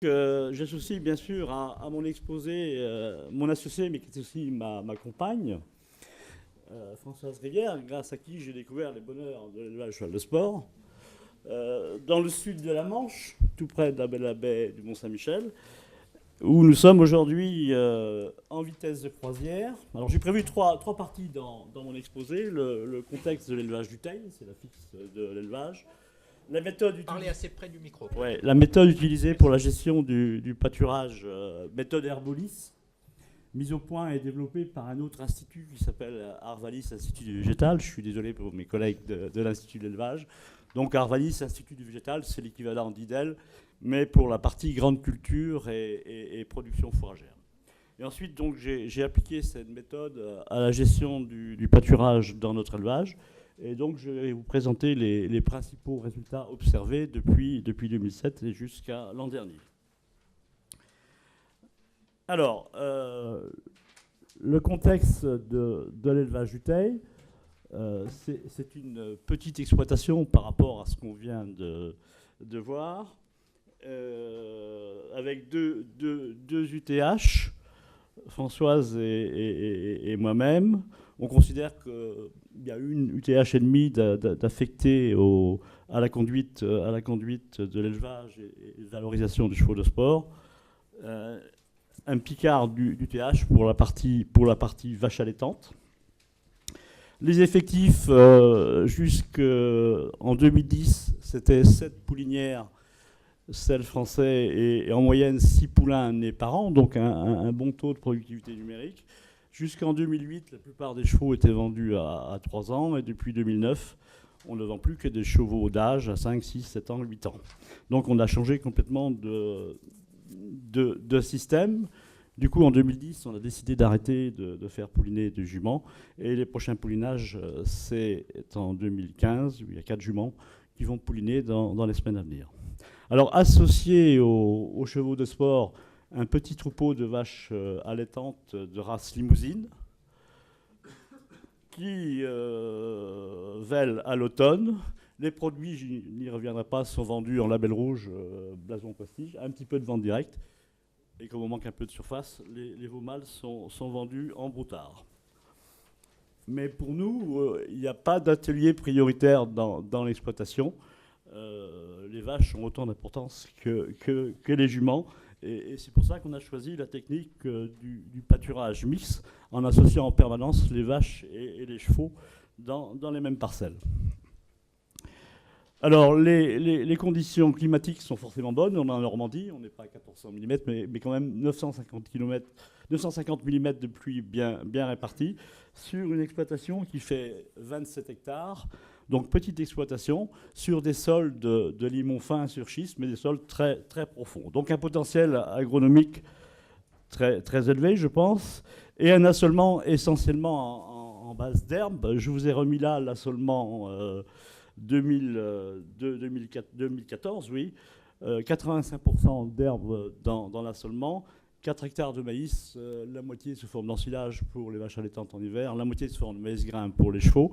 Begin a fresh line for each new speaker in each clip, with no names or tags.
J'associe bien sûr à mon exposé mon associé, mais qui est aussi ma compagne, Françoise Rivière, grâce à qui j'ai découvert les bonheurs de l'élevage cheval de sport. Dans le sud de la Manche, tout près de la baie du Mont-Saint-Michel, où nous sommes aujourd'hui en vitesse de croisière. Alors j'ai prévu trois parties dans mon exposé. Le contexte de l'élevage du tail, c'est la fixe de l'élevage. La méthode
Parlez
utilisée.
assez près du micro.
Ouais, la méthode utilisée pour la gestion du pâturage, méthode Herbolis, mise au point et développée par un autre institut qui s'appelle Arvalis Institut du Végétal. Je suis désolé pour mes collègues de l'Institut de l'élevage. Donc Arvalis Institut du Végétal, c'est l'équivalent d'IDEL, mais pour la partie grande culture et production fourragère. Et ensuite, donc, j'ai appliqué cette méthode à la gestion du pâturage dans notre élevage. Et donc, je vais vous présenter les principaux résultats observés depuis 2007 et jusqu'à l'an dernier. Alors, le contexte de l'élevage du tail, c'est une petite exploitation par rapport à ce qu'on vient de voir, avec deux UTH, Françoise et moi-même. On considère qu'il y a une UTH et demie d'affectée à la conduite de l'élevage et valorisation des chevaux de sport. Un picard d'UTH pour la partie vache allaitante. Les effectifs jusqu'en 2010, c'était 7 poulinières, celles français, et en moyenne 6 poulains nés par an, donc un bon taux de productivité numérique. Jusqu'en 2008, la plupart des chevaux étaient vendus à 3 ans, et depuis 2009, on ne vend plus que des chevaux d'âge à 5, 6, 7 ans, 8 ans. Donc on a changé complètement de système. Du coup, en 2010, on a décidé d'arrêter de faire pouliner de juments, et les prochains poulinages, c'est en 2015, où il y a 4 juments qui vont pouliner dans les semaines à venir. Alors, associé aux chevaux de sport, un petit troupeau de vaches allaitantes de race limousine qui vèlent à l'automne. Les produits, je n'y reviendrai pas, sont vendus en label rouge, blason prestige, un petit peu de vente directe. Et comme on manque un peu de surface, les veaux mâles sont vendus en broutard. Mais pour nous, il n'y a pas d'atelier prioritaire dans l'exploitation. Les vaches ont autant d'importance que les juments. Et c'est pour ça qu'on a choisi la technique du pâturage mixte en associant en permanence les vaches et les chevaux dans les mêmes parcelles. Alors, les conditions climatiques sont forcément bonnes. On est en Normandie, on n'est pas à 1400 mm, mais quand même 950 mm de pluie bien répartie sur une exploitation qui fait 27 hectares. Donc, petite exploitation sur des sols de limon fin sur schiste, mais des sols très, très profonds. Donc, un potentiel agronomique très, très élevé, je pense, et un assolement essentiellement en base d'herbe. Je vous ai remis là l'assolement 2014, oui. 85% d'herbe dans l'assolement, 4 hectares de maïs, la moitié sous forme d'ensilage pour les vaches allaitantes en hiver, la moitié sous forme de maïs grain pour les chevaux,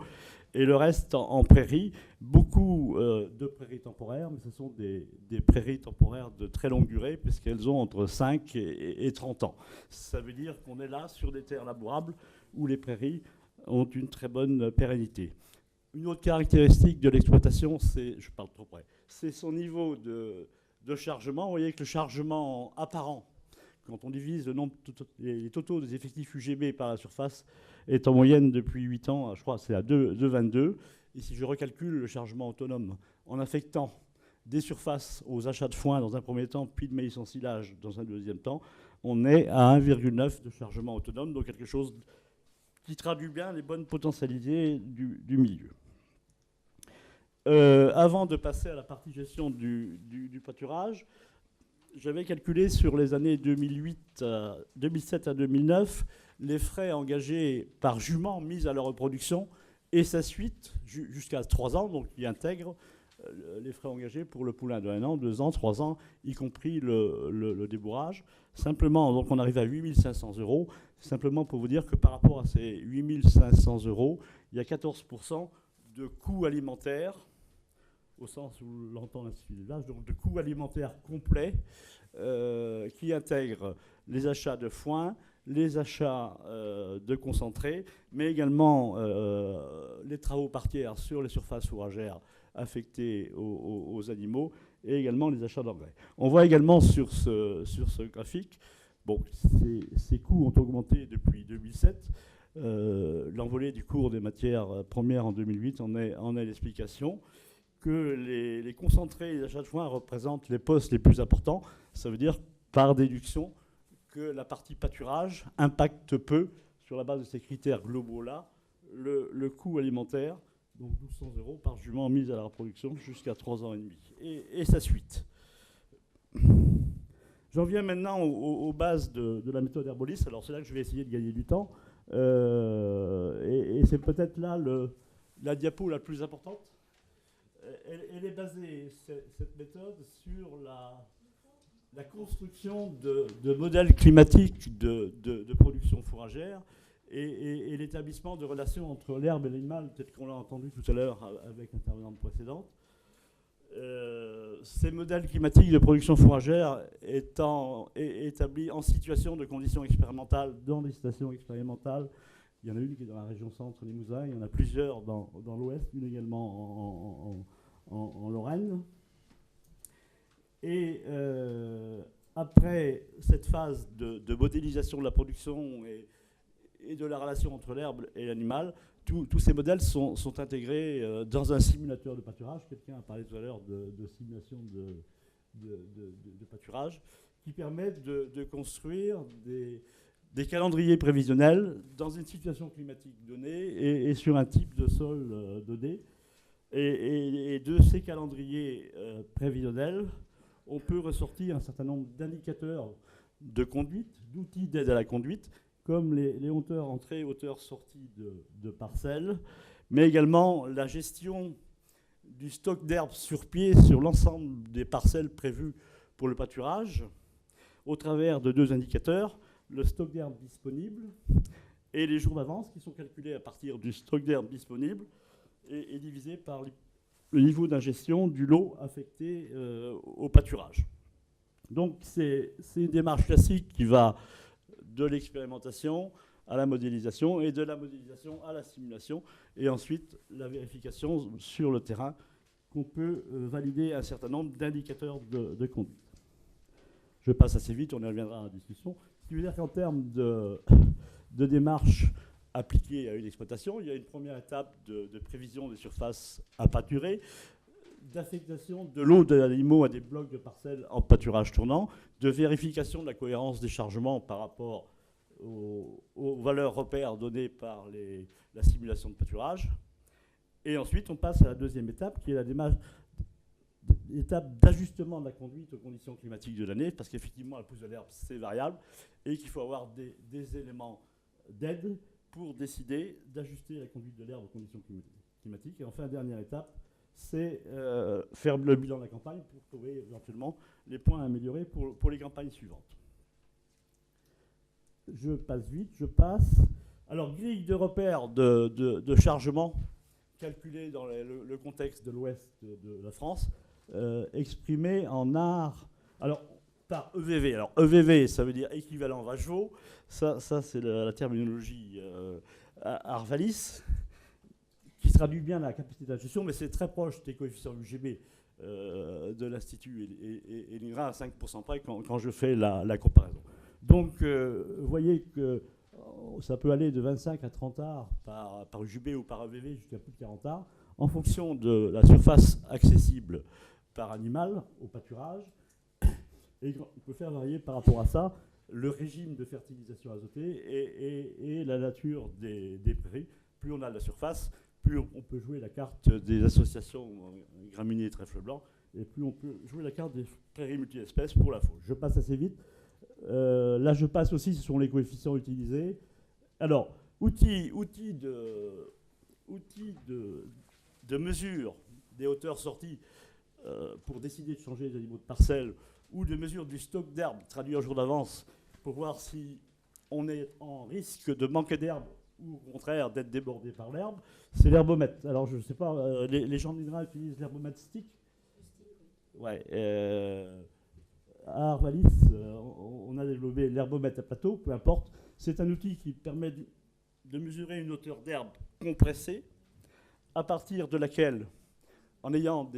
et le reste en prairies. Beaucoup de prairies temporaires, mais ce sont des prairies temporaires de très longue durée, puisqu'elles ont entre 5 et 30 ans. Ça veut dire qu'on est là sur des terres labourables où les prairies ont une très bonne pérennité. Une autre caractéristique de l'exploitation, je parle trop près, c'est son niveau de chargement. Vous voyez que le chargement apparent, quand on divise les totaux des effectifs UGB par la surface, est en moyenne depuis 8 ans, je crois, c'est à 2,22. Et si je recalcule le chargement autonome en affectant des surfaces aux achats de foin dans un premier temps, puis de maïs en silage dans un deuxième temps, on est à 1,9 de chargement autonome, donc quelque chose qui traduit bien les bonnes potentialités du milieu. Avant de passer à la partie gestion du pâturage, j'avais calculé sur les années 2007 à 2009 les frais engagés par jument mis à leur reproduction et sa suite jusqu'à 3 ans, donc qui intègre les frais engagés pour le poulain de 1 an, 2 ans, 3 ans, y compris le débourrage. Simplement, donc on arrive à 8 500 €. Simplement pour vous dire que par rapport à ces 8 500 €, il y a 14% de coûts alimentaires, au sens où l'entend l'Institut de l'élevage, donc de coûts alimentaires complets qui intègre les achats de foin, les achats de concentrés, mais également les travaux par tiers sur les surfaces fourragères affectées aux animaux, et également les achats d'engrais. On voit également sur ce graphique, bon, ces coûts ont augmenté depuis 2007. L'envolée du cours des matières premières en 2008 en est l'explication. Que les concentrés et les achats de foin représentent les postes les plus importants. Ça veut dire, par déduction, que la partie pâturage impacte peu, sur la base de ces critères globaux-là, le coût alimentaire, donc 1200 € par jument mise à la reproduction jusqu'à 3 ans et demi, et sa suite. J'en viens maintenant aux bases de la méthode Herbolis. Alors c'est là que je vais essayer de gagner du temps. Et c'est peut-être là la diapo la plus importante. Elle est basée, cette méthode, sur la construction de modèles climatiques de production fourragère et l'établissement de relations entre l'herbe et l'animal, peut-être qu'on l'a entendu tout à l'heure avec l'intervenante précédente. Ces modèles climatiques de production fourragère étant établis en situation de conditions expérimentales dans des stations expérimentales. Il y en a une qui est dans la région centre Limousin, il y en a plusieurs dans l'ouest, une également en Lorraine. Et après cette phase de modélisation de la production et de la relation entre l'herbe et l'animal, tous ces modèles sont intégrés dans un simulateur de pâturage. Quelqu'un a parlé tout à l'heure de simulation de pâturage, qui permettent de construire des calendriers prévisionnels dans une situation climatique donnée et sur un type de sol donné. Et de ces calendriers prévisionnels, on peut ressortir un certain nombre d'indicateurs de conduite, d'outils d'aide à la conduite, comme les hauteurs entrées, hauteurs sorties de parcelles, mais également la gestion du stock d'herbe sur pied sur l'ensemble des parcelles prévues pour le pâturage, au travers de 2 indicateurs, le stock d'herbe disponible et les jours d'avance, qui sont calculés à partir du stock d'herbe disponible et divisés par le niveau d'ingestion du lot affecté au pâturage. Donc c'est une démarche classique qui va de l'expérimentation à la modélisation et de la modélisation à la simulation et ensuite la vérification sur le terrain qu'on peut valider un certain nombre d'indicateurs de conduite. Je passe assez vite, on y reviendra à la discussion. Ce qui veut dire qu'en termes de démarche appliquée à une exploitation, il y a une première étape de prévision des surfaces à pâturer, d'affectation de l'eau de l'animal à des blocs de parcelles en pâturage tournant, de vérification de la cohérence des chargements par rapport aux valeurs repères données par la simulation de pâturage. Et ensuite, on passe à la deuxième étape, qui est la démarche étape d'ajustement de la conduite aux conditions climatiques de l'année, parce qu'effectivement, la pousse de l'herbe, c'est variable, et qu'il faut avoir des éléments d'aide pour décider d'ajuster la conduite de l'herbe aux conditions climatiques. Et enfin, dernière étape, c'est faire le bilan de la campagne pour trouver éventuellement les points à améliorer pour les campagnes suivantes. Je passe vite, Alors, grille de repères de chargement calculée dans le contexte de l'ouest de la France, exprimée en art. Alors, par EVV. Alors, EVV, ça veut dire équivalent vache-veau. Ça c'est la terminologie Arvalis, qui traduit bien la capacité d'ingestion, mais c'est très proche des coefficients UGB de l'Institut et l'INRA à 5% près quand je fais la comparaison. Donc, vous voyez que ça peut aller de 25 à 30 AR par UGB ou par EVV jusqu'à plus de 40 AR, en fonction de la surface accessible par animal au pâturage. Et on peut faire varier par rapport à ça le régime de fertilisation azotée et la nature des prairies. Plus on a de la surface, plus on peut jouer la carte des associations graminées et trèfle blanc, et plus on peut jouer la carte des prairies multi-espèces pour la fauche. Je passe assez vite. Là, je passe aussi, ce sont les coefficients utilisés. Alors, outils de mesure des hauteurs sorties pour décider de changer les animaux de parcelle, ou de mesure du stock d'herbe traduit en jour d'avance pour voir si on est en risque de manquer d'herbe ou au contraire d'être débordé par l'herbe, c'est l'herbomètre. Alors je ne sais pas, les gens de l'INRA utilisent l'herbomètre stick. Ouais. à Arvalis, on a développé l'herbomètre à plateau, peu importe. C'est un outil qui permet de mesurer une hauteur d'herbe compressée, à partir de laquelle, en ayant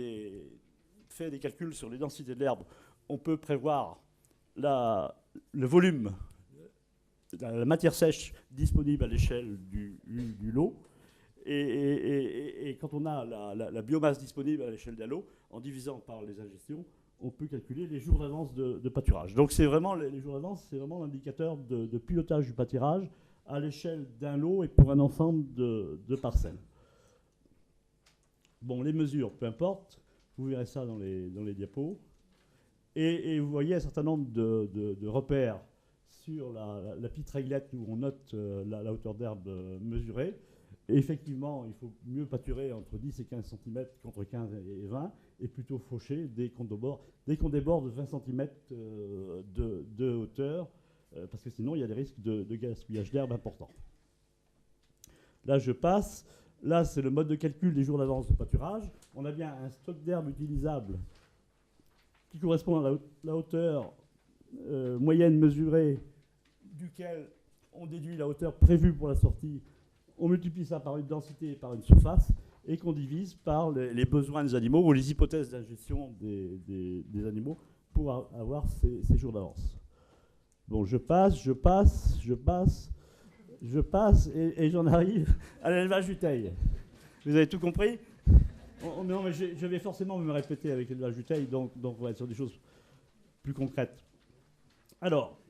fait des calculs sur les densités de l'herbe, on peut prévoir le volume, la matière sèche disponible à l'échelle du lot. Et quand on a la biomasse disponible à l'échelle d'un lot, en divisant par les ingestions, on peut calculer les jours d'avance de pâturage. Donc c'est vraiment les jours d'avance, c'est vraiment l'indicateur de pilotage du pâturage à l'échelle d'un lot et pour un ensemble de parcelles. Bon, les mesures, peu importe, vous verrez ça dans les diapos. Et vous voyez un certain nombre de repères sur la petite réglette où on note la hauteur d'herbe mesurée. Et effectivement, il faut mieux pâturer entre 10 et 15 cm contre 15 et 20, et plutôt faucher dès qu'on déborde 20 cm de hauteur, parce que sinon il y a des risques de gaspillage d'herbe importants. Là, je passe. Là, c'est le mode de calcul des jours d'avance de pâturage. On a bien un stock d'herbe utilisable qui correspond à la hauteur moyenne mesurée, duquel on déduit la hauteur prévue pour la sortie. On multiplie ça par une densité et par une surface, et qu'on divise par les besoins des animaux ou les hypothèses d'ingestion des animaux pour avoir ces jours d'avance. Bon, je passe, et j'en arrive à l'élevage du teil. Vous avez tout compris? Non, mais je vais forcément me répéter avec l'élevage du teil, donc on va être sur des choses plus concrètes. Alors,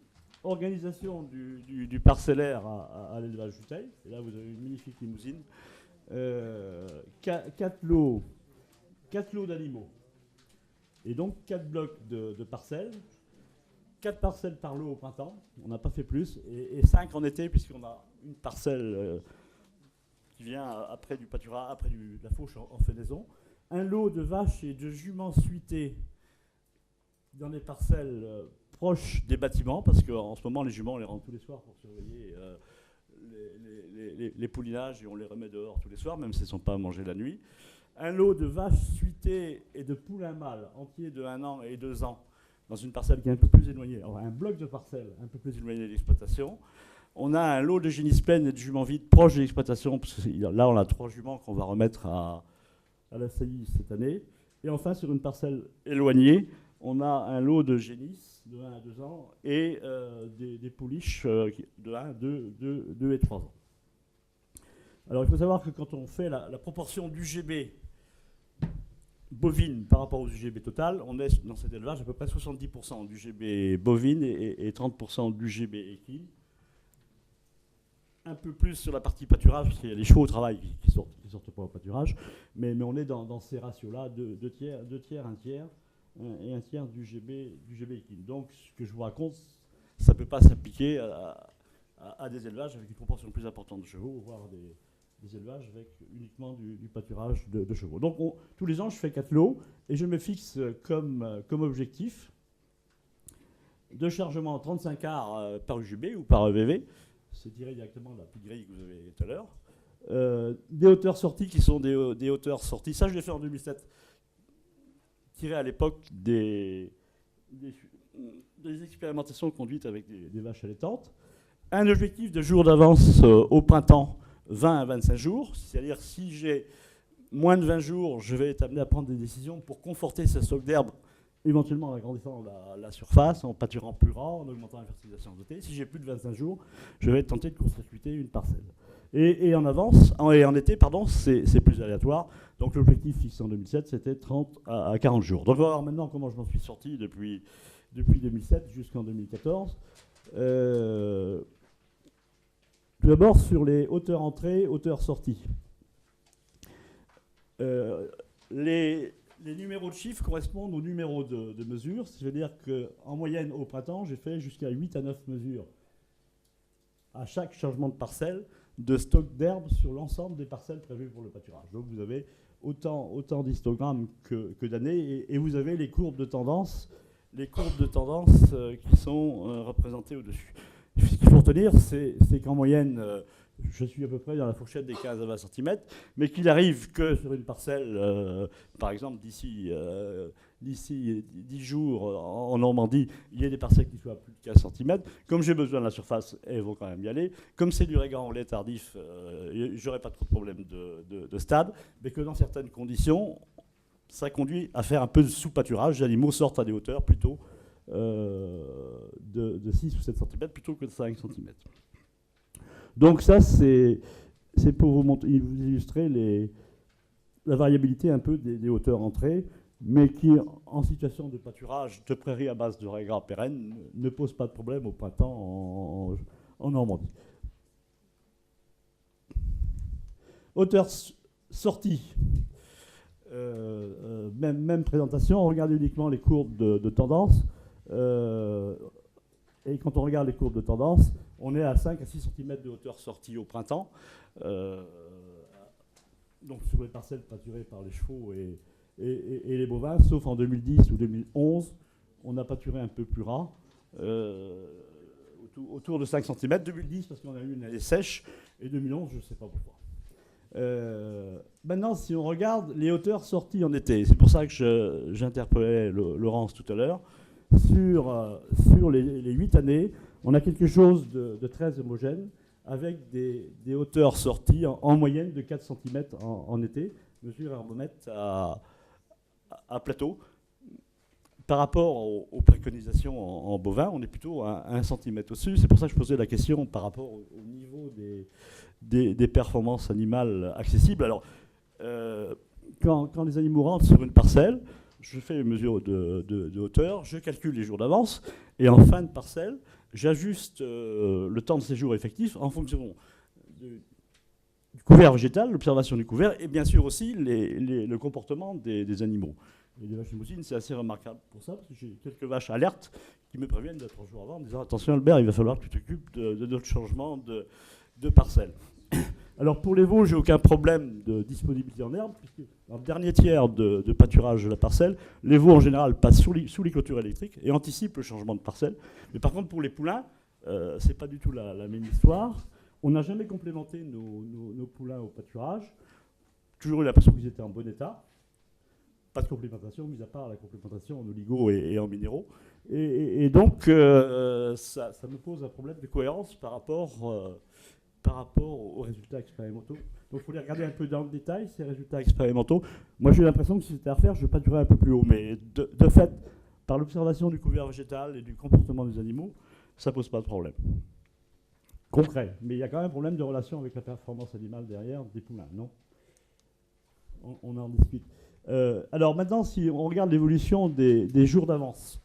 organisation du parcellaire à l'élevage du teil. Et là, vous avez une magnifique limousine. 4 lots d'animaux. Et donc 4 blocs de parcelles. 4 parcelles par lot au printemps. On n'a pas fait plus. Et 5 en été, puisqu'on a une parcelle qui vient après du pâturage, après de la fauche en fenaison. Un lot de vaches et de juments suités dans des parcelles proches des bâtiments, parce qu'en ce moment, les juments, on les rend tous les soirs pour surveiller les poulinages, et on les remet dehors tous les soirs, même s'ils ne sont pas mangés la nuit. Un lot de vaches suitées et de poulains mâles entiers de 1 an et 2 ans dans une parcelle qui est un peu plus éloignée. Alors, un bloc de parcelle un peu plus éloigné de l'exploitation. On a un lot de génisses pleines et de juments vides proches de l'exploitation, parce que là, on a 3 juments qu'on va remettre à la saillie cette année. Et enfin, sur une parcelle éloignée, on a un lot de génisses de 1 à 2 ans et des pouliches de 1, 2 et 3 ans. Alors, il faut savoir que quand on fait la proportion d'UGB bovine par rapport aux UGB total, on est dans cet élevage à peu près 70% d'UGB bovine et 30% d'UGB équine. Un peu plus sur la partie pâturage, parce qu'il y a les chevaux au travail qui sortent pas au pâturage, mais on est dans ces ratios-là, 2 tiers, 1 tiers, et 1 tiers d'UGB équine. Donc, ce que je vous raconte, ça ne peut pas s'appliquer à des élevages avec une proportion plus importante de chevaux, voire des élevages avec uniquement du pâturage de chevaux. Donc, tous les ans, je fais 4 lots, et je me fixe comme objectif de chargement 35 quarts par UGB ou par EVV. C'est tiré directement de la petite grille que vous avez tout à l'heure. Des hauteurs sorties qui sont des hauteurs sorties. Ça, je l'ai fait en 2007. Tiré à l'époque des expérimentations conduites avec des vaches allaitantes. Un objectif de jours d'avance au printemps, 20 à 25 jours. C'est-à-dire, si j'ai moins de 20 jours, je vais être amené à prendre des décisions pour conforter ce stock d'herbe, éventuellement en agrandissant la surface, en pâturant plus grand, en augmentant la fertilisation azotée. Si j'ai plus de 25 jours, je vais être tenté de court-circuiter une parcelle. Et en été, c'est plus aléatoire. Donc l'objectif fixé en 2007, c'était 30 à 40 jours. Donc on va voir maintenant comment je m'en suis sorti depuis 2007 jusqu'en 2014. Tout d'abord, sur les hauteurs entrées, hauteurs sorties. Les numéros de chiffres correspondent aux numéros de mesure. C'est-à-dire qu'en moyenne, au printemps, j'ai fait jusqu'à 8 à 9 mesures à chaque changement de parcelle de stock d'herbe sur l'ensemble des parcelles prévues pour le pâturage. Donc vous avez autant d'histogrammes que d'années, et vous avez les courbes de tendance, qui sont représentées au-dessus. Ce qu'il faut retenir, c'est qu'en moyenne, je suis à peu près dans la fourchette des 15 à 20 cm, mais qu'il arrive que sur une parcelle, par exemple d'ici d'ici 10 jours en Normandie, il y ait des parcelles qui soient à plus de 15 cm. Comme j'ai besoin de la surface, elles vont quand même y aller. Comme c'est du régent en lait tardif, j'aurai pas trop de problème de stade, mais que dans certaines conditions, ça conduit à faire un peu de sous-pâturage. Les animaux sortent à des hauteurs plutôt de 6 ou 7 cm plutôt que de 5 cm. Donc ça, c'est pour vous illustrer la variabilité un peu des hauteurs entrées, mais qui, en situation de pâturage de prairies à base de raigrats pérennes, ne pose pas de problème au printemps en Normandie. Hauteur sortie. Même présentation, on regarde uniquement les courbes de tendance. Et quand on regarde les courbes de tendance, on est à 5 à 6 cm de hauteur sortie au printemps. Donc sur les parcelles pâturées par les chevaux et les bovins, sauf en 2010 ou 2011, on a pâturé un peu plus ras, autour de 5 cm. 2010 parce qu'on a eu une année sèche, et 2011, je ne sais pas pourquoi. Maintenant, si on regarde les hauteurs sorties en été, c'est pour ça que j'interpellais Laurence tout à l'heure, sur les 8 années, on a quelque chose de très homogène, avec des hauteurs sorties en moyenne de 4 cm en été, mesure herbomètre à plateau. Par rapport aux préconisations en bovin, on est plutôt à 1 cm au-dessus. C'est pour ça que je posais la question par rapport au niveau des performances animales accessibles. Alors, quand les animaux rentrent sur une parcelle, je fais une mesure de hauteur, je calcule les jours d'avance, et en fin de parcelle, j'ajuste le temps de séjour effectif en fonction du couvert végétal, l'observation du couvert, et bien sûr aussi le comportement des animaux. Et les vaches limousines, c'est assez remarquable pour ça, parce que j'ai quelques vaches alertes qui me préviennent de 3 jours avant en me disant « Attention Albert, il va falloir que tu t'occupes de notre changement de parcelle ». Alors pour les veaux, j'ai aucun problème de disponibilité en herbe, puisque dans le dernier tiers de pâturage de la parcelle, les veaux en général passent sous les clôtures électriques et anticipent le changement de parcelle. Mais par contre pour les poulains, c'est pas du tout la même histoire. On n'a jamais complémenté nos poulains au pâturage. Toujours eu l'impression qu'ils étaient en bon état. Pas de complémentation, mis à part la complémentation en oligo et en minéraux. Et donc ça me pose un problème de cohérence par rapport aux résultats expérimentaux. Donc il faut les regarder un peu dans le détail, ces résultats expérimentaux. Moi j'ai l'impression que si c'était à refaire, je pâturais un peu plus haut. Mais de fait, par l'observation du couvert végétal et du comportement des animaux, ça ne pose pas de problème. Concret. Mais il y a quand même un problème de relation avec la performance animale derrière des poulains, non? On en discute. Alors maintenant, si on regarde l'évolution des jours d'avance,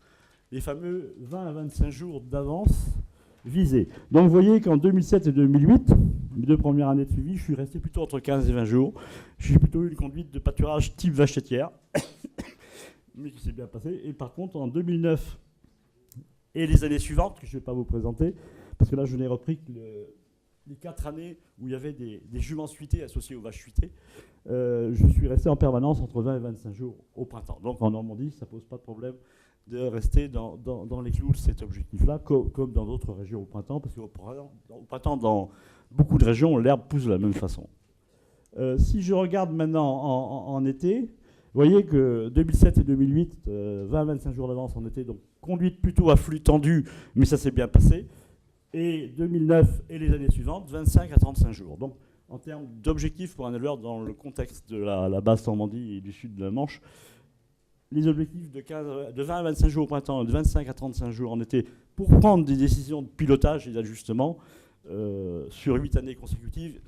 les fameux 20 à 25 jours d'avance visés. Donc vous voyez qu'en 2007 et 2008, mes 2 premières années de suivi, je suis resté plutôt entre 15 et 20 jours. J'ai plutôt eu une conduite de pâturage type vache laitière, mais qui s'est bien passé. Et par contre, en 2009 et les années suivantes, que je ne vais pas vous présenter, parce que là je n'ai repris que les 4 années où il y avait des juments suitées associées aux vaches suitées, je suis resté en permanence entre 20 et 25 jours au printemps. Donc en Normandie, ça ne pose pas de problème de rester dans les clous de cet objectif-là, comme dans d'autres régions au printemps, parce qu'au printemps, dans beaucoup de régions, l'herbe pousse de la même façon. Si je regarde maintenant en été, vous voyez que 2007 et 2008, 20 à 25 jours d'avance en été, donc conduite plutôt à flux tendu, mais ça s'est bien passé. Et 2009 et les années suivantes, 25 à 35 jours. Donc en termes d'objectifs pour un éleveur dans le contexte de la basse Normandie et du sud de la Manche, les objectifs de 20 à 25 jours au printemps et de 25 à 35 jours en été pour prendre des décisions de pilotage et d'ajustement sur 8 années consécutives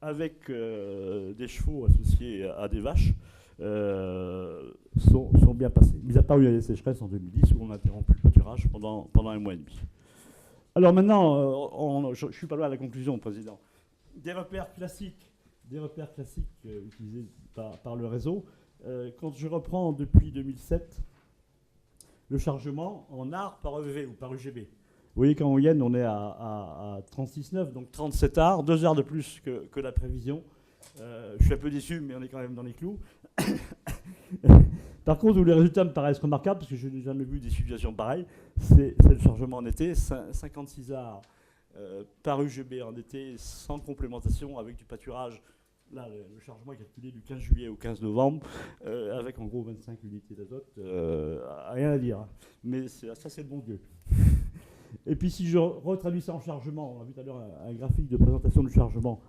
avec des chevaux associés à des vaches sont bien passés. Mis à part il y a des sécheresses en 2010 où on a interrompu le pâturage pendant 1 mois et demi. Alors maintenant, je ne suis pas loin à la conclusion, Président. Des repères classiques utilisés par le réseau. Quand je reprends depuis 2007 le chargement en AR par EVV ou par UGB, vous voyez qu'en moyenne on est à 36,9, donc 37 AR, 2 heures de plus que la prévision. Je suis un peu déçu, mais on est quand même dans les clous. Par contre, où les résultats me paraissent remarquables, parce que je n'ai jamais vu des situations pareilles, c'est le chargement en été, 56 AR par UGB en été, sans complémentation, avec du pâturage Là, le chargement est calculé du 15 juillet au 15 novembre, avec en gros 25 unités d'azote. Rien à dire, hein. Mais ça, c'est le bon Dieu. Et puis si je retraduis ça en chargement, on a vu tout à l'heure un graphique de présentation du chargement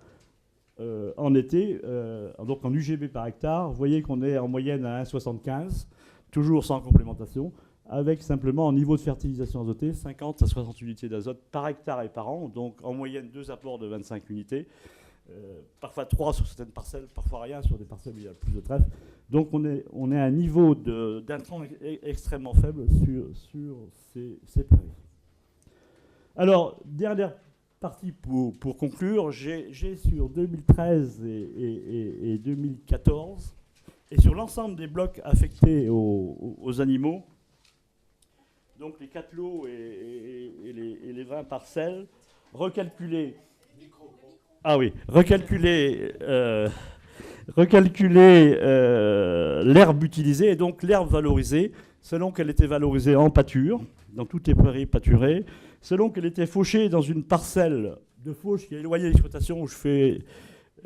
en été, donc en UGB par hectare, vous voyez qu'on est en moyenne à 1,75, toujours sans complémentation, avec simplement en niveau de fertilisation azotée 50 à 60 unités d'azote par hectare et par an, donc en moyenne 2 apports de 25 unités. Parfois 3 sur certaines parcelles, parfois rien sur des parcelles où il y a plus de trèfle. Donc on est à un niveau d'intrants extrêmement faible sur ces prairies. Alors, dernière partie pour conclure, j'ai sur 2013 et 2014, et sur l'ensemble des blocs affectés aux animaux, donc les 4 lots et les 20 parcelles, recalculés. Ah oui, recalculer l'herbe utilisée et donc l'herbe valorisée selon qu'elle était valorisée en pâture, dans toutes les prairies pâturées, selon qu'elle était fauchée dans une parcelle de fauche qui est éloignée de l'exploitation où je fais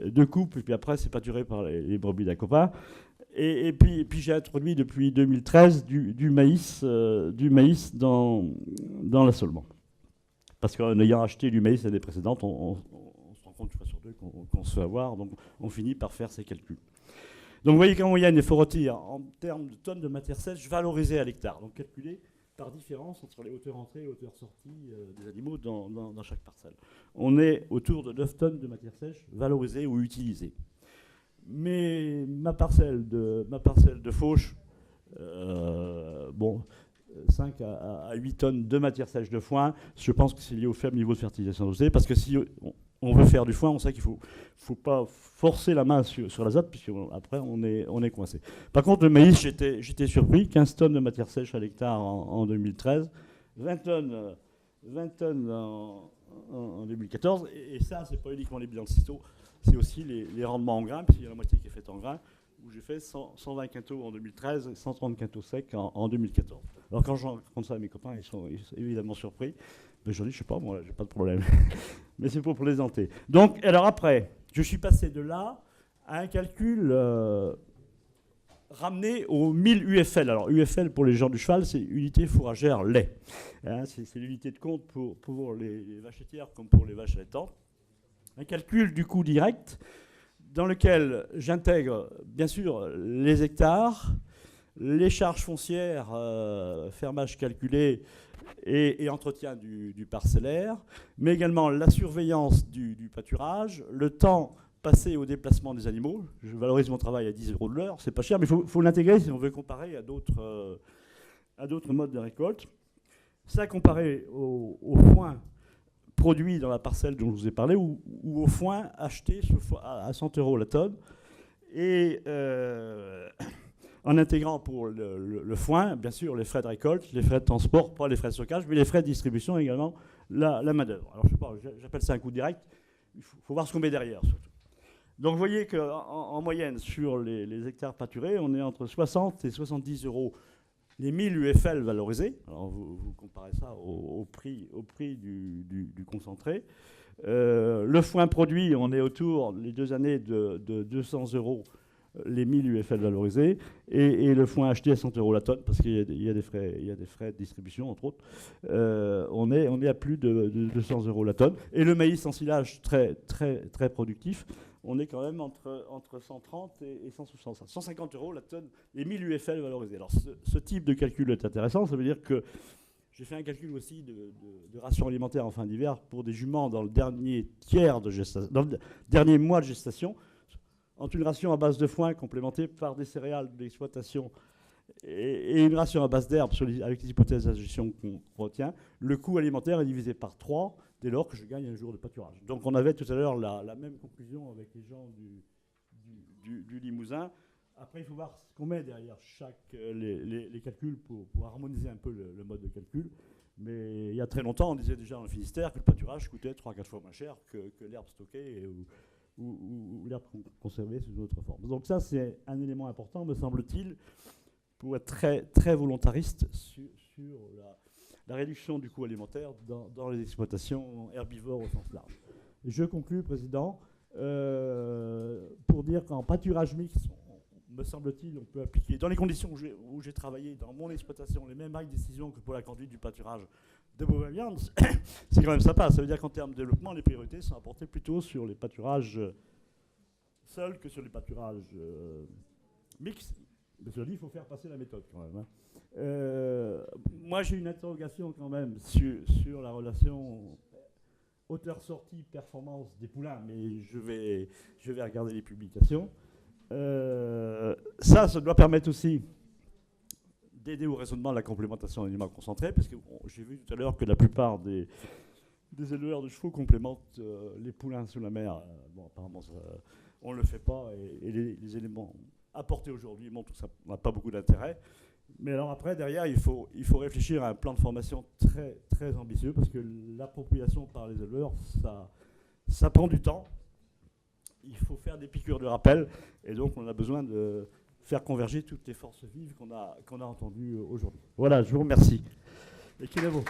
2 coupes et puis après c'est pâturé par les brebis d'un copain. Et puis j'ai introduit depuis 2013 du maïs dans l'assolement. Parce qu'en ayant acheté du maïs l'année précédente, on se rend compte une fois sur 2 qu'on se fait avoir, donc on finit par faire ces calculs. Donc vous voyez qu'en moyenne, il faut retirer en termes de tonnes de matière sèche valorisée à l'hectare, donc calculée par différence entre les hauteurs entrées et hauteurs sorties des animaux dans chaque parcelle. On est autour de 9 tonnes de matière sèche valorisée ou utilisée. Mais ma parcelle de fauche, 5 à 8 tonnes de matière sèche de foin, je pense que c'est lié au faible niveau de fertilisation dosée, parce que si on veut faire du foin, on sait qu'il ne faut pas forcer la main sur l'azote, puisqu'après on est coincé. Par contre, le maïs, j'étais surpris, 15 tonnes de matière sèche à l'hectare en 2013, 20 tonnes en 2014, et ça, c'est pas uniquement les bilans de cysto, c'est aussi les rendements en grains, puisqu'il y a la moitié qui est faite en grains, où j'ai fait 120 quintaux en 2013 et 130 quintaux secs en 2014. Alors quand je raconte ça à mes copains, ils sont évidemment surpris. Mais je dis, je sais pas, moi, j'ai pas de problème. Mais c'est pour plaisanter. Donc, alors après, je suis passé de là à un calcul ramené aux 1000 UFL. Alors, UFL pour les gens du cheval, c'est unité fourragère lait. Hein, c'est l'unité de compte pour les vaches laitières comme pour les vaches allaitantes. Un calcul du coût direct dans lequel j'intègre, bien sûr, les hectares, les charges foncières, fermage calculé et entretien du parcellaire, mais également la surveillance du pâturage, le temps passé au déplacement des animaux. Je valorise mon travail à 10 € de l'heure, c'est pas cher, mais il faut l'intégrer si on veut comparer à d'autres modes de récolte. Ça comparé au foin produit dans la parcelle dont je vous ai parlé, ou au foin acheté à 100 € la tonne. Et en intégrant pour le foin, bien sûr, les frais de récolte, les frais de transport, pas les frais de stockage, mais les frais de distribution également, la main-d'œuvre. Alors, je sais pas, j'appelle ça un coût direct. Il faut voir ce qu'on met derrière, surtout. Donc, vous voyez qu'en moyenne, sur les hectares pâturés, on est entre 60 et 70 € les 1000 UFL valorisés. Alors, vous comparez ça au prix du concentré. Le foin produit, on est autour, les 2 années, de 200 € les 1000 UFL valorisés, et le foin acheté à 100 € la tonne, parce qu'il y a des frais de distribution, entre autres. On est à plus de 200 € la tonne. Et le maïs en silage très, très, très productif, on est quand même entre 130 et 150 € la tonne, les 1000 UFL valorisés. Alors ce type de calcul est intéressant, ça veut dire que j'ai fait un calcul aussi de ration alimentaire en fin d'hiver pour des juments dans le dernier tiers de gestation, dans le dernier mois de gestation, entre une ration à base de foin complémentée par des céréales d'exploitation et une ration à base d'herbe avec les hypothèses de gestion qu'on retient, le coût alimentaire est divisé par 3 dès lors que je gagne un jour de pâturage. Donc on avait tout à l'heure la même conclusion avec les gens du Limousin. Après, il faut voir ce qu'on met derrière les calculs pour harmoniser un peu le mode de calcul. Mais il y a très longtemps, on disait déjà dans le Finistère que le pâturage coûtait 3-4 fois moins cher que l'herbe stockée ou l'herbe conservée sous une autre forme. Donc ça, c'est un élément important, me semble-t-il, pour être très, très volontariste sur la réduction du coût alimentaire dans les exploitations herbivores au sens large. Je conclus, Président. pour dire qu'en pâturage mixte, me semble-t-il, on peut appliquer, dans les conditions où j'ai travaillé dans mon exploitation, les mêmes règles de décision que pour la conduite du pâturage de bovins viande. C'est quand même sympa. Ça veut dire qu'en termes de développement, les priorités sont apportées plutôt sur les pâturages seuls que sur les pâturages mixtes. Mais cela dit, il faut faire passer la méthode quand même. Moi, j'ai une interrogation quand même sur la relation hauteur-sortie, performance des poulains, mais je vais regarder les publications. Ça doit permettre aussi d'aider au raisonnement de la complémentation animale concentrée, parce que j'ai vu tout à l'heure que la plupart des éleveurs de chevaux complémentent les poulains sous la mer. Bon, apparemment, on ne le fait pas, et les éléments apportés aujourd'hui montrent que ça n'a pas beaucoup d'intérêt. Mais alors après, derrière, il faut réfléchir à un plan de formation très, très ambitieux, parce que l'appropriation par les éleveurs, ça prend du temps. Il faut faire des piqûres de rappel, et donc on a besoin de faire converger toutes les forces vives qu'on a entendues aujourd'hui. Voilà, je vous remercie. Et qu'il est beau.